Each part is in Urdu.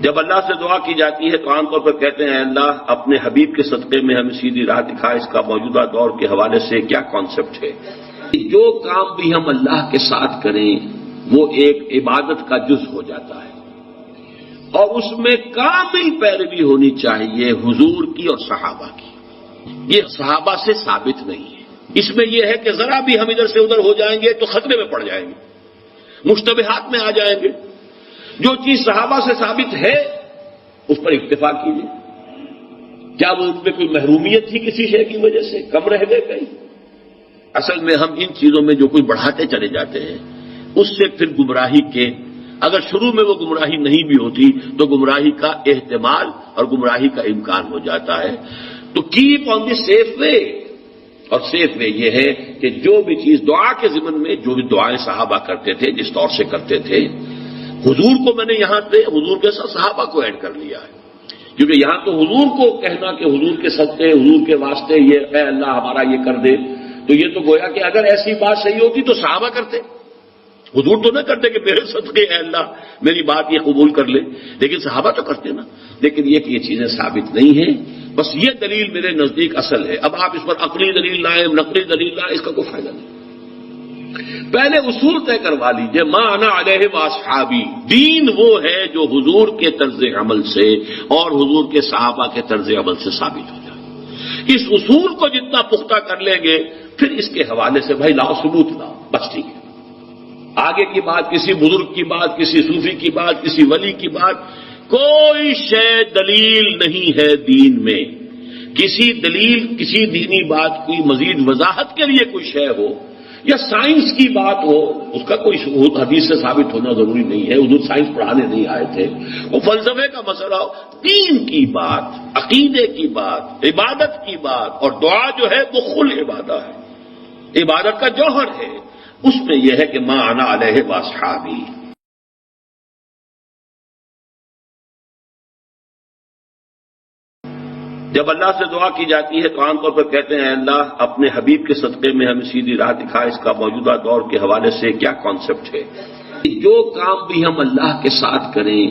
جب اللہ سے دعا کی جاتی ہے تو عام طور پر کہتے ہیں اللہ اپنے حبیب کے صدقے میں ہمیں سیدھی راہ دکھا، اس کا موجودہ دور کے حوالے سے کیا کانسیپٹ ہے؟ جو کام بھی ہم اللہ کے ساتھ کریں وہ ایک عبادت کا جز ہو جاتا ہے، اور اس میں کامل پیروی ہونی چاہیے حضور کی اور صحابہ کی۔ یہ صحابہ سے ثابت نہیں ہے۔ اس میں یہ ہے کہ ذرا بھی ہم ادھر سے ادھر ہو جائیں گے تو خطرے میں پڑ جائیں گے، مشتبہات میں آ جائیں گے۔ جو چیز صحابہ سے ثابت ہے اس پر اکتفا کیجیے۔ کیا وہ ان پہ کوئی محرومیت تھی کسی شے کی وجہ سے، کم رہ گئے کہیں؟ اصل میں ہم ان چیزوں میں جو کوئی بڑھاتے چلے جاتے ہیں اس سے پھر گمراہی کے، اگر شروع میں وہ گمراہی نہیں بھی ہوتی تو گمراہی کا احتمال اور گمراہی کا امکان ہو جاتا ہے۔ تو کیپ آن دی سیف وے، اور سیف وے یہ ہے کہ جو بھی چیز دعا کے ضمن میں جو بھی دعائیں صحابہ کرتے تھے جس طور سے کرتے تھے، حضور کو میں نے یہاں پہ حضور کے ساتھ صحابہ کو ایڈ کر لیا ہے، کیونکہ یہاں تو حضور کو کہنا کہ حضور کے صدقے حضور کے واسطے یہ اے اللہ ہمارا یہ کر دے، تو یہ تو گویا کہ اگر ایسی بات صحیح ہوتی تو صحابہ کرتے، حضور تو نہ کرتے کہ میرے صدقے اے اللہ میری بات یہ قبول کر لے، لیکن صحابہ تو کرتے نا۔ لیکن یہ کہ یہ چیزیں ثابت نہیں ہیں، بس یہ دلیل میرے نزدیک اصل ہے۔ اب آپ اس پر عقلی دلیل لائیں نقلی دلیل لائیں، اس کا کوئی فائدہ نہیں۔ پہلے اصول طے کروا لیجئے، ما انا علیہ واصحابی، دین وہ ہے جو حضور کے طرز عمل سے اور حضور کے صحابہ کے طرز عمل سے ثابت ہو جائے۔ اس اصول کو جتنا پختہ کر لیں گے پھر اس کے حوالے سے بھائی لاؤ ثبوت لاؤ، بس ٹھیک ہے۔ آگے کی بات، کسی بزرگ کی بات، کسی صوفی کی بات، کسی ولی کی بات، کوئی شے دلیل نہیں ہے دین میں۔ کسی دلیل، کسی دینی بات کی مزید وضاحت کے لیے کوئی شے ہو یا سائنس کی بات ہو، اس کا کوئی حدیث سے ثابت ہونا ضروری نہیں ہے۔ حضور سائنس پڑھانے نہیں آئے تھے، وہ فلسفے کا مسئلہ ہو، دین کی بات، عقیدے کی بات، عبادت کی بات، اور دعا جو ہے وہ خل عبادت ہے، عبادت کا جوہر ہے۔ اس میں یہ ہے کہ ما انا علیہ واصحابی۔ جب اللہ سے دعا کی جاتی ہے تو عام طور پر کہتے ہیں اللہ اپنے حبیب کے صدقے میں ہمیں سیدھی راہ دکھا، اس کا موجودہ دور کے حوالے سے کیا کانسیپٹ ہے؟ جو کام بھی ہم اللہ کے ساتھ کریں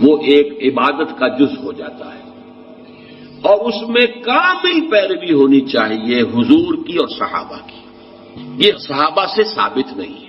وہ ایک عبادت کا جز ہو جاتا ہے، اور اس میں کامل پیروی ہونی چاہیے حضور کی اور صحابہ کی۔ یہ صحابہ سے ثابت نہیں ہے۔